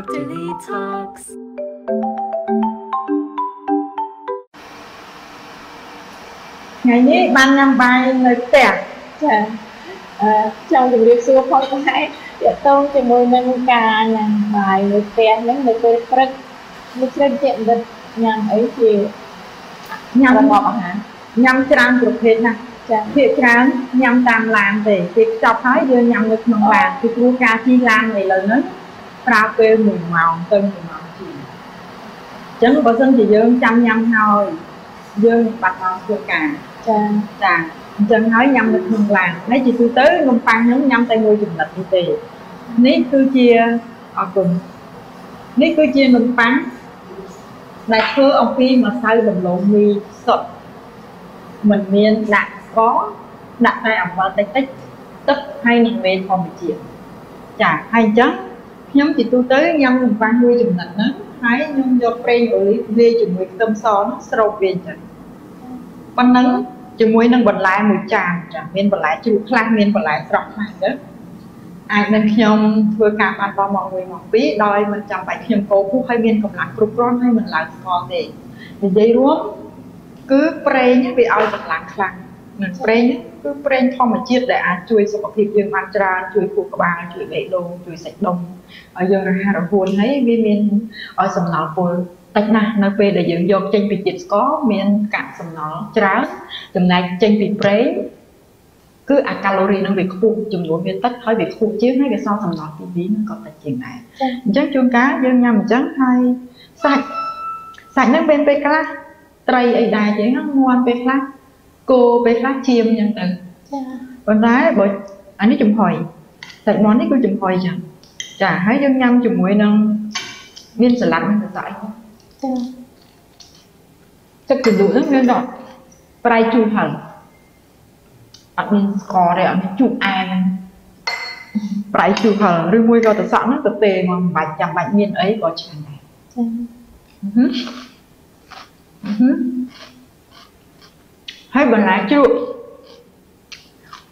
Doctorly Talks ថ្ងៃនេះបានញ៉ាំបាយនៅផ្ទះចាចង់ជម្រាបសួរផងដែរទាក់ទងជាមួយនឹងការញ៉ាំបាយនៅផ្ទះហ្នឹងនៅពេលព្រឹកនេះជ្រើសជាបណ្ឌិតញ៉ាំអីជាញ៉ាំរបស់អាហារញ៉ាំច្រើនប្រភេទណាស់ចាភាគច្រើនញ៉ាំតាមឡានទេពេលខ្ចប់ហើយយើងញ៉ាំនៅក្នុងឡានពីព្រោះការជិះឡានឥឡូវហ្នឹងប្រើពេល1ម៉ោងទៅ1ម៉ោងជាងអញ្ចឹងបើសិនជាយើងចាំញ៉ាំហើយយើងបាត់បង់ធ្វើការចាអញ្ចឹងហើយញ៉ាំនៅក្នុងឡានហើយជាទូទៅនំប៉័ងខ្ញុំញ៉ាំតែមួយចំណិតទេនេះគឺជាអរគុណនេះគឺជានំប៉័ងដែលធ្វើអំពីម្សៅដំឡូងមីសុទ្ធមិនមានដាក់ស្ករដាក់តែអំបិលតិចតិចទឹកហើយនិងមេធម្មជាតិចាហើយអញ្ចឹងខ្ញុំជាទូទៅញ៉ាំនំប៉័ងមួយចំណិតហ្នឹងហើយខ្ញុំយកប្រេងអូលីវវាយជាមួយខ្ទឹមសហ្នឹងស្រូបវាអញ្ចឹងប៉ុណ្ណឹងជាមួយនឹងបន្លែមួយចានចាមានបន្លែជ្រូកខ្លះមានបន្លែស្រស់ខ្លះទៅអាចនឹងខ្ញុំធ្វើការបានដល់ម៉ោង1ម៉ោង2ដោយមិនចាំបាច់ខ្ញុំកោពុះហើយមានកម្លាំងគ្រប់គ្រាន់ហើយមិនឡើងស្ករទេនិយាយរួមគឺប្រេងវាឲ្យកម្លាំងខ្លាំងនឹងប្រេងគឺប្រេងធម្មជាតិដែលអាចជួយសុខភាពយើងបានច្រើនជួយខួរក្បាលជួយបេះដូងជួយសាច់ដុំឲ្យយើងរហ័សរហួនហើយវាមានឲ្យសំណល់ពុលតិចណាស់នៅពេលដែលយើងយកចេញពីជាតិស្ករមានកាក់សំណល់ច្រើនចំណែកចេញពីប្រេងគឺអាកាឡូរីនឹងវាខ្ពស់ចំនួនវាតិចហើយវាខ្ពស់ជាងហើយវាសល់សំណល់ទី2នឹងក៏តិចជាងដែរអញ្ចឹងជួនកាលយើងញ៉ាំអញ្ចឹងហើយសាច់ហ្នឹងមានពេលខ្លះត្រីអីដែរជាងហ្នឹងងាន់ពេលខ្លះគោពេលខ្លះជៀមអញ្ចឹងទៅចាប៉ុន្តែបើអានេះចំហុយសាច់មាន់នេះគឺចំហុយអញ្ចឹងចាហើយយើងញ៉ាំជាមួយនឹងមានសាឡាត់នឹងទៅអីចាទឹកជ្រលក់ហ្នឹងមានដល់ប្រៃជូរហឹរអត់មានស្ករទេអត់មានជូរអែមប្រៃជូរហឹរឬមួយក៏ទៅសក់ហ្នឹងទៅទេមកមិនបាច់ចាំបាច់មានអីក៏ឆ្ងាញ់ដែរចាហើយបន្លែជ្រក់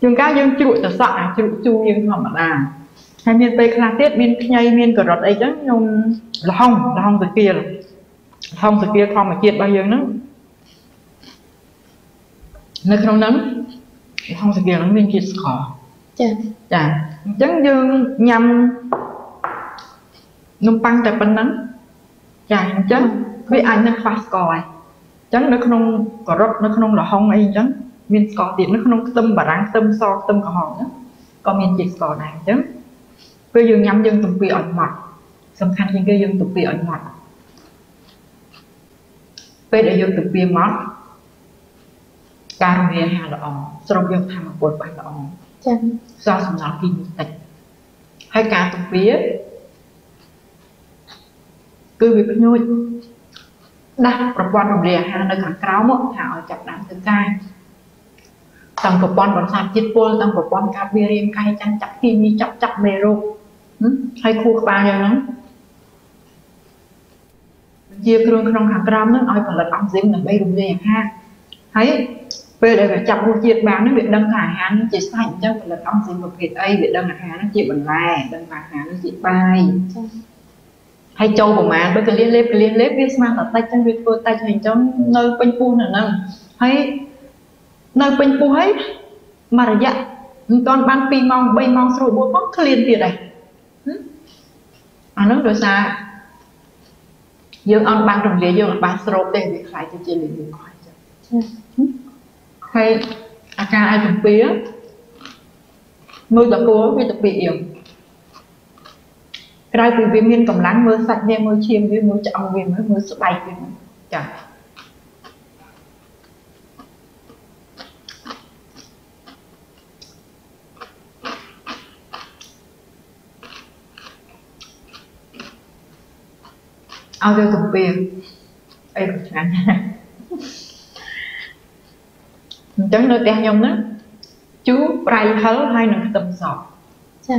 ជួនកាលយើងជ្រក់ទៅសក់អាជ្រក់ជូរយើងធម្មតាហើយមានពេលខ្លះទៀតមានខ្ញីមានការ៉ុតអីចឹងខ្ញុំលហុងសាគៀលធម្មជាតិរបស់យើងហ្នឹងនៅក្នុងហ្នឹងលហុងសាគៀលហ្នឹងមានជាតិស្ករចាអញ្ចឹងយើងញ៉ាំនំប៉័ងតែប៉ុណ្ណឹងចាអញ្ចឹងវាអាចនឹងខ្វះស្ករហើយអញ្ចឹងនៅក្នុងការ៉ុតនៅក្នុងលហុងអីអញ្ចឹងមានស្ករទៀតនៅក្នុងខ្ទឹមបារាំងខ្ទឹមសខ្ទឹមក្រហមហ្នឹងក៏មានជាតិស្ករដែរអញ្ចឹងពេលយើងញ៉ាំយើងទំពាឲ្យម៉ត់សំខាន់ជាងគេយើងទំពាឲ្យម៉ត់ពេលដែលយើងទំពាម៉ត់ការរំលាយអាហារល្អស្រូបយកធម្មពលបានល្អចា៎សល់សំណល់គីមីតិចហើយការទំពាគឺវាភ្ញួចដាក់ប្រព័ន្ធរំលាយអាហារនៅខាងក្រៅមកថាឲ្យចាប់ដើមធ្វើការទាំងប្រព័ន្ធបន្សាបជាតិពុលទាំងប្រព័ន្ធការពាររាងកាយចាប់គីមីចាប់មេរោគហើយខួរក្បាលយ៉ាងហ្នឹងជាគ្រឿងក្នុងខាងក្រោមហ្នឹងឲ្យផលិតអង់ស៊ីមដើម្បីរំលាយអាហារហើយពេលដែលវាចាប់រសជាតិបានហ្នឹងវាដឹងថាអាហារនេះជាសាច់អញ្ចឹងផលិតអង់ស៊ីមប្រភេទអីវាដឹងអាហារហ្នឹងជាបន្លែដឹងថាអាហារនេះជាបាយហើយចូលប្រមាណបើកលៀនលេបវាស្មើតែតិចចឹងវាធ្វើតិចហើយអញ្ចឹងនៅពេញពោះនៅហ្នឹងហើយនៅពេញពោះហើយមួយរយៈមិនទាន់បាន2ម៉ោង3ម៉ោងស្រួលបួលផងឃ្លានទៀតដែរអាហ្នឹងដោយសារយើងអត់បានរំលាយយើងអត់បានស្រូបទេវាខ្លាយទៅជាលីងអស់ចឹងហើយអាការឲ្យទំពាមួយតកូលវាទៅពីអៀងក្រៅពីវាមានកម្លាំងមើលសាច់វាមើលឈាមវាមើលឆ្អឹងវាមើលស្បែកវាចាឲ្យទៅទំពាអីក៏ឆ្ងាញ់អញ្ចឹងនៅផ្ទះខ្ញុំហ្នឹងជូរប្រៃហឹរហើយនឹងខ្ទឹមសចា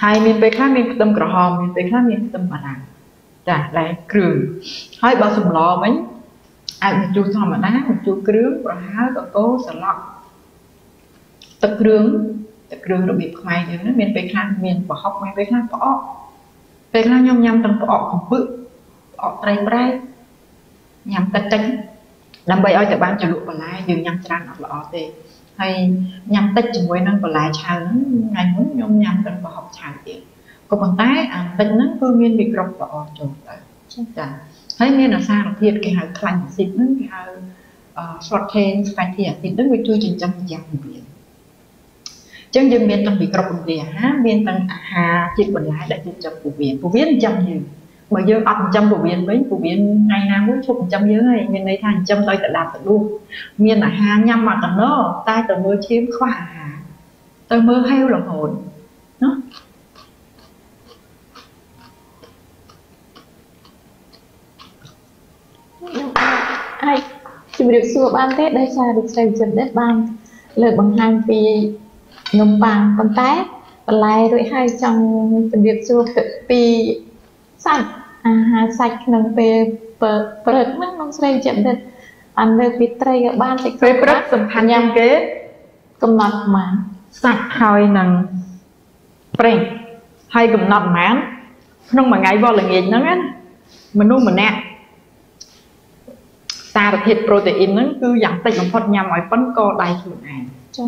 ហើយមានពេលខ្លះមានខ្ទឹមក្រហមមានពេលខ្លះមានខ្ទឹមបារាំងចាដែលគ្រឿងហើយបើសម្លវិញអាចបញ្ជូរធម្មតាបញ្ជូរគ្រឿងប្រហើរកកូរសឡក់ទឹកគ្រឿងរបៀបខ្មែរយើងហ្នឹងមានពេលខ្លះមានប្រហុកមានពេលខ្លះផ្អក ព ពេលខ្លះខ្ញុំញ៉ាំទាំងផ្អកកំពឹកផ្អកត្រីប្រៃញ៉ាំតិចតិចដើម្បីឲ្យតែបានជ្រលក់បន្លែយើងញ៉ាំច្រើនអត់ល្អទេហើយញ៉ាំតិចជាមួយនឹងបន្លែឆៅហ្នឹងថ្ងៃមុនខ្ញុំញ៉ាំទាំងប្រហុកឆៅទៀតក៏ប៉ុន្តែអាតិចហ្នឹងគឺមានមីក្រូបល្អចូលទៅចាហើយមានអាសារធាតុគេហៅខ្លាញ់អាស៊ីតហ្នឹងគេហៅshort chain fatty acid ហ្នឹងវាជួយចិញ្ចឹមប្រព័ន្ធពោះវៀនអញ្ចឹងយើងមានទាំងមីក្រូបរំលាយអាហារមានទាំងអាហារជាតិបន្លែដែលចិញ្ចឹមពោះវៀនចិញ្ចឹមយើងបើយើងអត់ចិញ្ចឹមពោះវៀនវិញពោះវៀនថ្ងៃណាមួយឈប់ចិញ្ចឹមយើងហើយមានន័យថាចិញ្ចឹមដោយតែដាប់ទៅដួសមានអាហារញ៉ាំមកកណ្ដោតែទៅមើលឈាមខ្វះអាហារទៅមើលហេវរហូតណាអាចជំរាបសួរបានទេដោយសារលោកស្រីចិនដែរបានលើកបង្ហាញពីនំប៉័ងប៉ុន្តែបន្លែរួចហើយចង់ជំរាបសួរពីសាច់អាហារសាច់ក្នុងពេលព្រឹកហ្នឹងលោកស្រីចិនដែរបានលើកពីត្រីក៏បានតិចពេលព្រឹកសំខាន់យ៉ាងគេកំណត់ប៉ុន្មានសាច់ហើយនឹងប្រេងហើយកំណត់ប៉ុន្មានក្នុងមួយថ្ងៃវល់ល្ងាចហ្នឹងណាមនុស្សម្នាក់សារធាតុប្រូតេអ៊ីនហ្នឹងគឺយ៉ាងតិចបំផុតញ៉ាំឲ្យប៉ុនកដៃខ្លួនឯងចា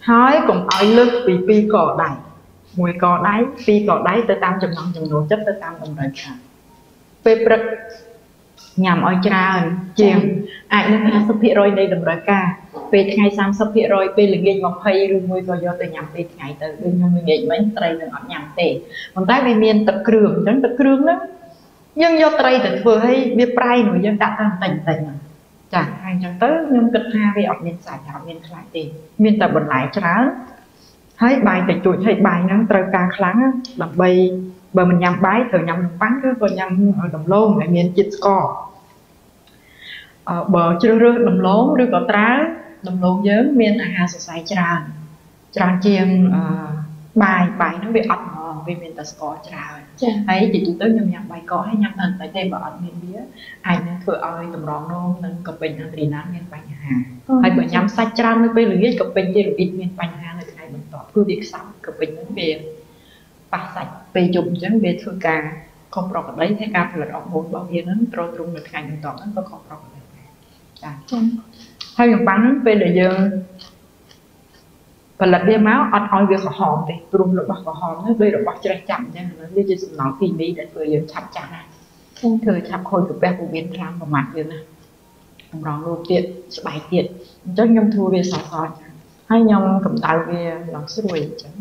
ហើយកុំឲ្យលើសពី2កដៃ1កដៃ2កដៃទៅតាមចំណង់ចំណូលចិត្តទៅតាមតម្រូវការពេលព្រឹកញ៉ាំឲ្យច្រើនជាងអាចនឹង 50% នៃតម្រូវការពេលថ្ងៃ 30% ពេលល្ងាច 20 ឬមួយក៏យកទៅញ៉ាំពេលថ្ងៃទៅដូចខ្ញុំល្ងាចមិញត្រីនឹងអត់ញ៉ាំទេប៉ុន្តែវាមានទឹកគ្រឿងអញ្ចឹងទឹកគ្រឿងហ្នឹងយើងយកត្រីទៅធ្វើឲ្យវាប្រៃនោះយើងដាក់ទៅបន្តិចហ្នឹងចាហើយអញ្ចឹងទៅខ្ញុំគិតថាវាអត់មានសាច់អត់មានខ្លាចទេមានតែបន្លែច្រើនហើយបាយតិចតួចហើយបាយហ្នឹងត្រូវការខ្លាំងដើម្បីបើមិនញ៉ាំបាយត្រូវញ៉ាំនំប៉័ងឬក៏ញ៉ាំដំឡូងដែលមានជាតិស្ករបើជ្រើសរើសដំឡូងឬក៏ត្រាវដំឡូងយើងមានអាហារសរសៃច្រើនជាងបាយហ្នឹងវាអត់ហ្មងវាមានតែស្ករច្រើនហើយជាទូទៅខ្ញុំញ៉ាំបាយកកហើយញ៉ាំតែបន្តិចទេបើអត់មានវាអាចនឹងធ្វើឲ្យតម្រងនោមនិងកាពេញអាដ្រីណាលមានបញ្ហាហើយបើញ៉ាំសាច់ច្រើននៅពេលល្ងាចកាពេញទេរវិតមានបញ្ហានៅថ្ងៃបន្ទាប់គឺវាខ្សោយកាពេញហ្នឹងវាប៉ះសាច់ពេលយប់អញ្ចឹងវាធ្វើការខុសប្រក្រតីហើយការផលិតអរម៉ូនរបស់វាហ្នឹងទ្រទ្រង់នៅថ្ងៃបន្ទាប់ហ្នឹងក៏ខុសប្រក្រតីដែរចាហើយនំប៉័ងហ្នឹងពេលដែលយើងផលិតវាមកអត់ឲ្យវាក្រហមទេព្រោះរបស់ក្រហមហ្នឹងដូចរបស់ច្រេះចាំអញ្ចឹងវាជាសំណល់គីមីដែលធ្វើយើងឆាប់ចាស់ណាធ្វើឆាប់ខូចកាពះពោះវៀនខ្លាំងប្រមាថយើងណាតម្រងនោមទៀតស្បែកទៀតអញ្ចឹងខ្ញុំធ្វើវាសសអញ្ចឹងហើយខ្ញុំកម្ដៅវាឡើងស្រួយអញ្ចឹង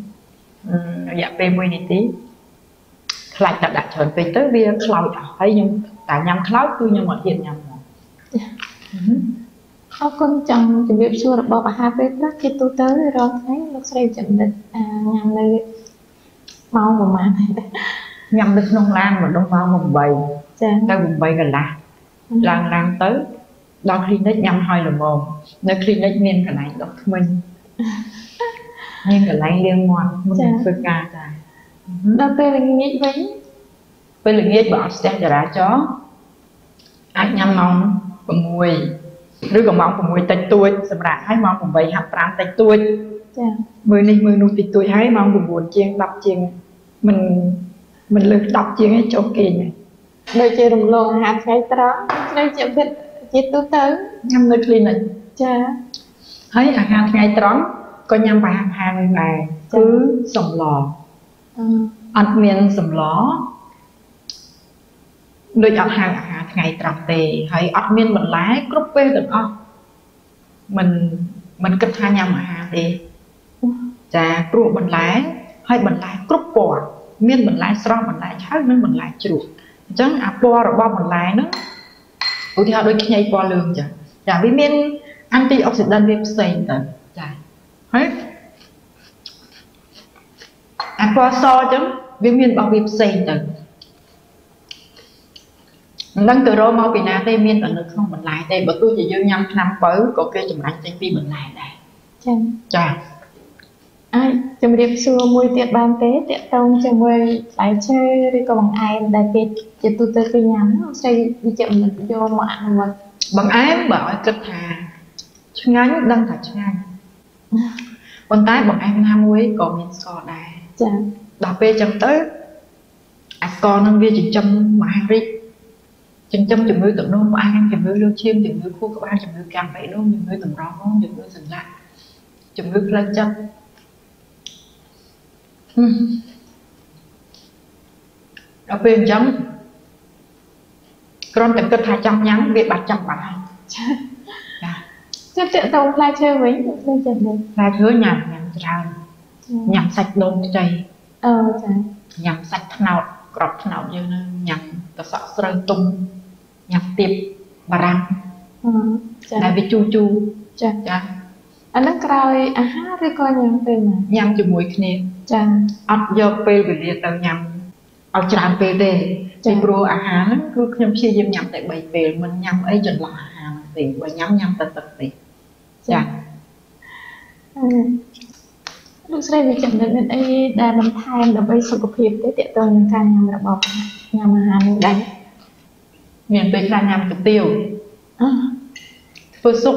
រយៈពេល1នាទីខ្លាចតែដាក់ច្រើនពេកទៅវាខ្លោចអស់ហើយខ្ញុំតែញ៉ាំខ្លោចគឺខ្ញុំអត់ហ៊ានញ៉ាំហ្មងអរគុណចង់ជំរាបសួររបបអាហារពេលព្រឹកជាទូទៅរាល់ថ្ងៃលោកស្រីចំណិតញ៉ាំនៅម៉ោងប្រហែលញ៉ាំនៅក្នុងឡានម្ដងម៉ោង8ចាទៅ8កន្លះឡើងទៅដល់ clinic ញ៉ាំហើយល្មមនៅ clinic មានកន្លែងដុសធ្មេញមានកន្លែងលាងមាត់មុនធ្វើការចាដល់ពេលល្ងាចវិញពេលល្ងាចបើអត់ស្ទះចរាចរណ៍អាចញ៉ាំម៉ោង6ឬក៏ម៉ោង6តិចតួចសម្រាប់ឲ្យម៉ោង8ហាត់ប្រាណតិចតួចចាមើលនេះមើលនោះតិចតួចហើយម៉ោង9ជាង10ជាងមិនលើស10ជាងឯងចុះគេងដូចជារំលងអាហារថ្ងៃត្រង់ត្រូវជាទូទៅញ៉ាំនៅ clinic ចាហើយអាហារថ្ងៃត្រង់ក៏ញ៉ាំប្រហែលនឹងដែរគឺសម្លអត់មានសម្លដូចអត់ហៅអាហារថ្ងៃត្រង់ទេហើយអត់មានបន្លែគ្រប់ពេលទាំងអស់មិនគិតថាញ៉ាំអាហារទេចាព្រោះបន្លែហើយបន្លែគ្រប់ពណ៌មានបន្លែស្រស់បន្លែឆៅនិងបន្លែជ្រក់អញ្ចឹងអាពណ៌របស់បន្លែហ្នឹងឧទាហរណ៍ដូចខ្ញីពណ៌លឿងចាវាមាន antioxidant វាផ្សេងទៅចាហើយអាពណ៌សអញ្ចឹងវាមានរបស់វាផ្សេងទៅមិនដឹងទៅរកមកពីណាទេមានតែនៅក្នុងបន្លែទេបើទោះជាយើងញ៉ាំថ្នាំបើក៏គេចម្រាញ់ចេញពីបន្លែដែរចាអាចជំរាបសួរមួយទៀតបានទេតាក់ទងជាមួយផ្លែឈើឬក៏បង្អែមដែលគេជាទូទៅគេញ៉ាំស្រីវិជ្ជមិនយកមកអនុវត្តបង្អែមបើឲ្យគិតថាឆ្ងាញ់ដឹងថាឆ្ងាញ់ប៉ុន្តែបង្អែមណាមួយក៏មានស្ករដែរចាដល់ពេលចឹងទៅ con năng viên chỉ châm mà hàng rít châm châm chừng người tự nôn mà ăn chừng người lưu chiêm chừng người khu các bạn chừng người càng vậy luôn chừng người từng rau không chừng người dừng lại chừng người lên châm ở bên chấm con từng cất 200 nhắn việc 300 bạc chắc chắn tao lại chơi với lên chừng này là thứ nhằm nhằm sạch đôn chay nhằm sạch nào cọp nào như nhằm tao sợ rơi tung nhằm tiệp bà răng đại vì chu chu anh nó coi rồi coi nhằm tên nhằm cho mũi kia ấp do phê về liệt tao nhằm ở tràn phê đề thì pro nó cứ nhằm chia dâm nhằm tại bầy phê mình nhằm ấy dần là thì và nhằm tật thì lúc sau thì chẳng đến đây đa năm thai là bây sự hiệp tới tiện tôi những ca nhằm là bọc nhằm hàng đánh miền Tây là nhằm cái tiêu phơi xúc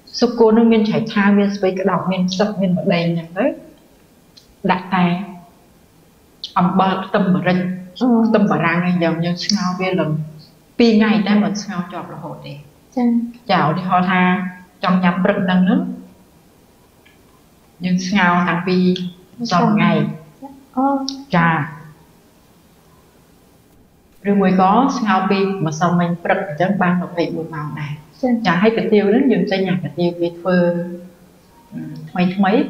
xúc cô nó miền chảy tha miền với cái đọc miền sập miền bờ đầy nhằm đấy đặt tay ông bờ tâm bờ rinh tâm bờ răng này dòng như ngao về lần pi ngày đây mình ngao chọt là hồ đi chào đi ho tha trong nhằm rừng năng nước nhưng ngao thằng pi dòng ngày trà rồi mới có ngao pi mà sau mình rực chân ban một vị mùi màu này chả hay cái tiêu đến dừng xây nhà cái tiêu việt phơ mấy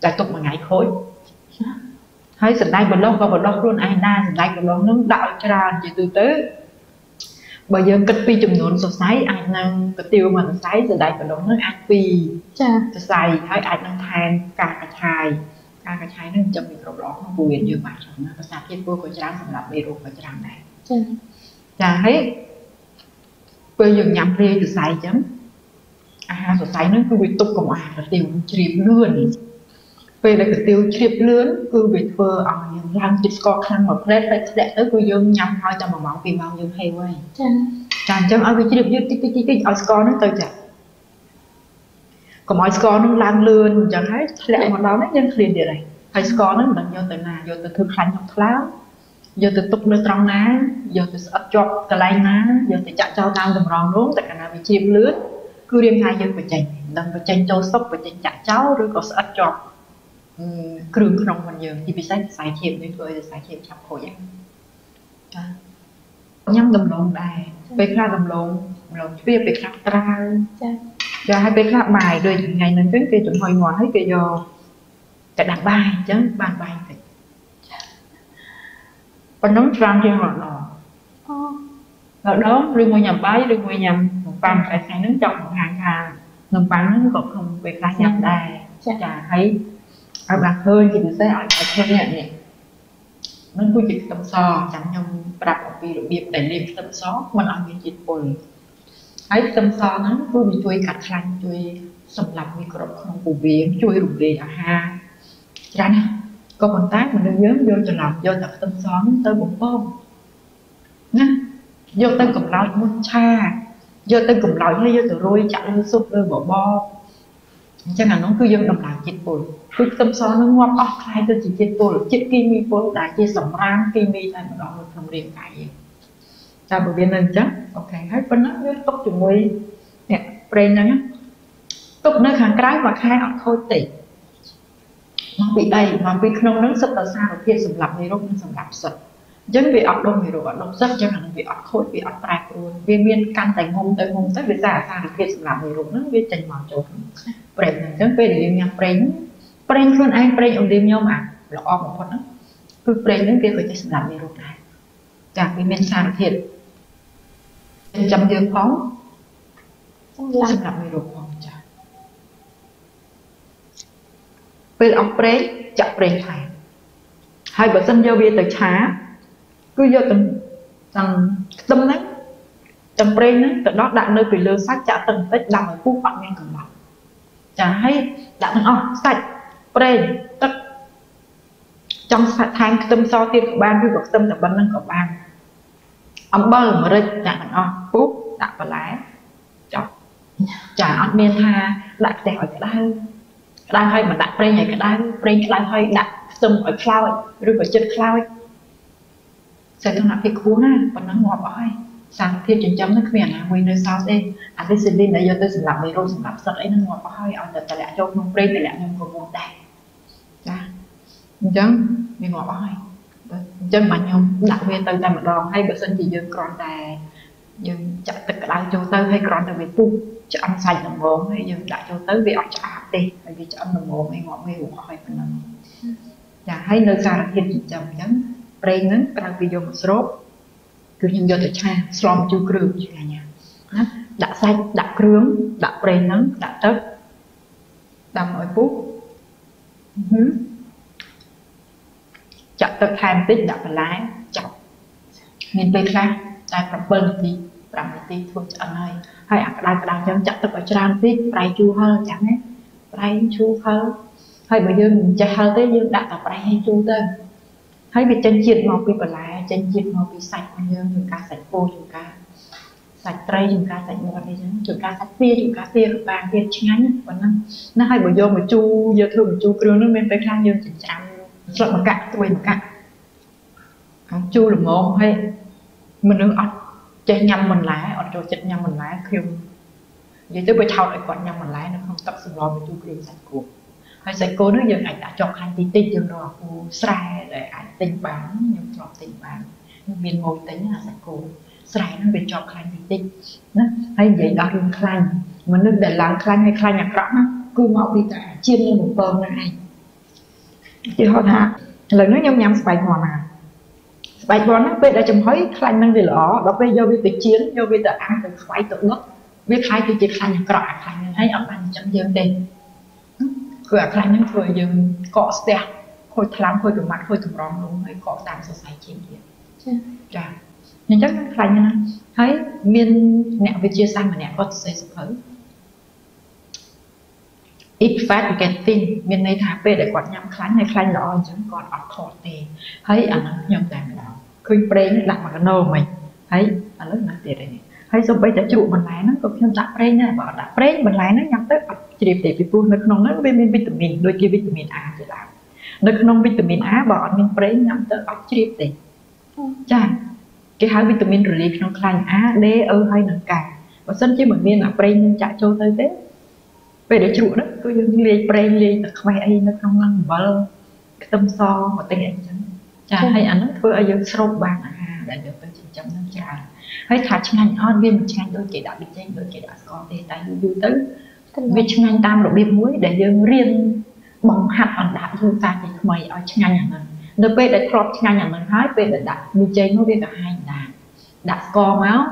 chả tục một ngày khối thấy sẵn đây bật lông và bật lông luôn ai na sẵn đây bật lông nó đạo cho ra chỉ từ tới bây giờ cất pi chùm nón sổ sái ai năng cái tiêu mà sái sẵn đây bật lông nó ăn pi sổ sái thấy ai năng than cả cái chai nó chậm bị rộp đó không buồn như vậy nó có sao chết vô của trắng sẵn là bị rộp của trắng này chả thấy bây giờ nhắm rê từ sái chấm sổ sái nó cứ bị tục của là tiêu chìm lươn về là cái tiêu chìm lươn cứ bị phơ làm chích co khăn một lết để tới cứ dương nhắm thôi cho mà máu vì bao dương hay quay chàng chấm ở cái chìm dương cái score nó tôi chả còn mọi score nó lan lươn chẳng thấy lẹ mà đó nó nhân liền địa này hay score nó là do từ nào do từ thực hành học láo giờ từ tục nơi trong ná giờ từ ấp chọt cái lai ná giờ từ chặt cho tao đừng ròn đúng tại cả nào bị chìm lướt cứ đêm hai giờ phải chành đừng phải chành trâu sốc phải chành chặt cháu rồi có ấp chọt kêu không mình giờ thì bị sai thiệp nên tôi sai thiệp chọc khổ vậy nhắm đầm lộn đài về ra đầm lộn phía về ra tra giờ hai bên ra bài rồi ngày nên cái kia chuẩn hồi ngồi hết kia giờ cái đàn bài chứ bàn bài thì còn nóng trăng trên ngọn lò đó riêng ngôi nhầm bái riêng ngôi nhầm bàn phải khai nướng trong một hàng ngầm bàn nó còn không về khai nhầm đài chả thấy ở bạc hơi thì sẽ ở theo này nó cứ chỉ tâm so chẳng nhầm đặt ở vì độ biệt để lên tâm so mình ở những dịch bồi thấy tâm so nó cứ bị chui cắt khăn chui sầm lặp micro không phù biến chui rụng về ha ra nè có con tác mình đừng nhớ vô cho làm vô tập tâm so nó tới bụng bông nha vô tới cùng lòi muốn cha vô tới cùng lòi hay vô từ rôi chặt lên sụp lên bỏ bo chắc là nó cứ vô đồng làm dịch bồi cứ tâm so nó ngoắc khai tôi chỉ chết bồi chết kim mi bồi đã chia sòng ram kim mi thay mà đó mình không riêng cái ta bởi vì nên chắc ok hết bên đó với tóc chùm nguy nè brain đó nhá tóc nơi hàng cái mà khai ở thôi tỉ nó bị đầy mà bị không nó sập là sao ở kia sầm lặp này nó sầm lặp sập dân bị ọc đông thì rồi ọc đông rất cho rằng bị ọc khôi bị ọc tai luôn viên miên căn thành hông tới tới bị giả sao ở kia sầm lặp này rồi nó bị chành màu chỗ brain này dân về để nhằm brain luôn anh brain ông đêm nhau mà là ọc một con đó cứ brain đến kia phải chơi sầm lặp này rồi này càng bị miên sang thiệt chăm dương phóng sầm lặp này rồi không chả về ọc brain chặt brain phải hai vợ dân giao bia tới chá cứ vô tầng tâm đấy tầng brain đấy từ đó đặt nơi bị lơ sát chả tầng tích nằm ở khu phận ngang cầm bọc chả hay đặt sạch brain tất trong tháng tâm so tiên của ban với vật tâm là ban năng của ban ông bơ mà rơi đặt phút đặt vào lá chọc chả ăn miên tha đặt tèo cái đai hay mà đặt brain này cái đai brain cái đai hơi đặt xâm ở cloud rồi phải chất cloud sẽ tôi nói việc cú na còn nó ngọt ơi sang thiên trình chấm nó khuyển là nguyên nơi sau đây ampicillin là do tôi sử dụng rô sử dụng sợi ấy nó ngọt ơi ở tại tại lại cho không prey tại lại nhưng còn buồn đại ra chấm mình ngọt ơi chân mà nhung đặc biệt từ tại một đòn hay bữa sinh chỉ dương còn tại dương chặt tất cả đau cho tới hay còn tại vì pu cho ăn sạch đồng mồm hay dương đã cho tới vì ở chả đi bởi vì cho ăn đồng mồm hay ngọt hay ngọt hay phầnนั้นdạ hay nơi xa thiên trình chấm chấm prey nó đang video một số cứ nhân do tới cha slom chu krương như là nhà đã xanh đã krương đã prey nắng đã tớt đâm ở phút chặt tớt tham tích đã phải lái chặt nhìn bên khác tại phần bên tí thôi cho anh hay ăn đai chân chặt tớt ở trang tích prey chu hơn chẳng hết prey chu hơn hay bây giờ mình chạy hơn tới dương đã tập prey hay chu tên hay bị chân chiết màu bị bẩn lại chân chiết màu bị sạch như chúng ta sạch khô chúng ta sạch tray chúng ta sạch ngọt này chúng ta sạch pia chúng ta pia vàng pia trắng còn nó hay bởi do một chu giờ thường một chu kêu nó bên phải khang như chỉnh chạm sợ một cạn tôi một cạn chu là một hay mình đừng ọt chơi nhầm mình lái ọt rồi chật nhầm mình lái kêu vậy tới bây thao lại còn nhầm mình lái nó không tập sự lo với chu kêu sạch khô hay sạch cô nó giờ ảnh đã chọn hai tí tinh dương rồi cô sai để ảnh tinh bán nhưng chọn tinh bán miền ngồi tính là sạch cô sai nó bị chọn hai tí tinh hay vậy đó luôn khăn mà nó để làm khăn hay khăn nhạc rõ cứ mạo đi cả chiên lên một bơm này chị hỏi hả lần nữa nhâm nhâm spike hòa mà spike hòa nó bây giờ chồng hỏi khăn năng gì lỏ đó bây giờ bị chiến do bây giờ ăn từ khoai tự ngất biết khai thì chỉ khăn nhạc rõ khăn hay ở bàn chấm dương đây cửa khăn những người dừng cọ xe khôi thắm khôi từ mặt khôi từ rong đúng hay cọ tạm sơ sài trên kia dạ nhưng chắc khăn như này thấy miên nẹo về chia sang mà nẹo có xây sụp hở ít phát getting miên này thả về để quạt nhắm khăn này khăn lọ chẳng còn ọt thọt thì thấy anh nhầm tạm đó khơi prey đặt vào cái nô mình thấy anh lúc nói tiền này hay xong bây giờ trụ mình lại nó cũng không đặt prey nha bảo đặt prey mình lại nó nhắm tới chỉ để bị phun nó không nó bên vitamin đôi khi vitamin A chỉ làm nó không vitamin A bỏ mình prey nhắm tới ốc chỉ để chà cái hai vitamin relief nó khăn A D E hay nâng cả và sân chứ mình miên là prey nên chạy cho tới thế về để trụ đó cứ như lê prey lê là khoai ấy nó không năng bờ tâm so mà tên anh chẳng chà hay anh nó thôi ở dưới sâu bàn để được tới 900 chà hay thà ngành on viên một ngành đôi chị đã bị tranh đôi chị đã có đề tài vui tới vì ngành tam độ biên muối để dương riêng bằng hạt on đạp dương ta thì mày ở ngành nhà mình nơi về để crop ngành nhà mình hái về để đặt bị chơi nó biết cả hai đàn đặt co máu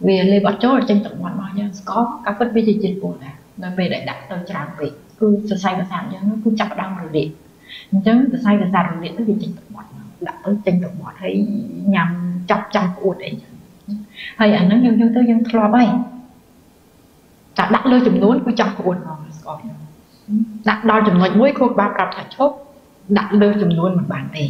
vì lê bắt chó ở trên tận mặt bao nhiêu có các phân vi thì trên buồn là nơi về để đặt tờ tràn vị cứ sờ say và sàn cho nó cứ chặt đau rồi điện chứ sờ say và sàn rồi điện tới vì trên tận mặt đặt tới trên tận mặt thấy nhằm chọc trong cuộn ấy hay anh nó nhân tới dân thua bay ta đặt lơ chùm núi của trong cuộn đặt đo chùm núi mũi khô ba cặp thạch chốt đặt lơ chùm núi một bàn tề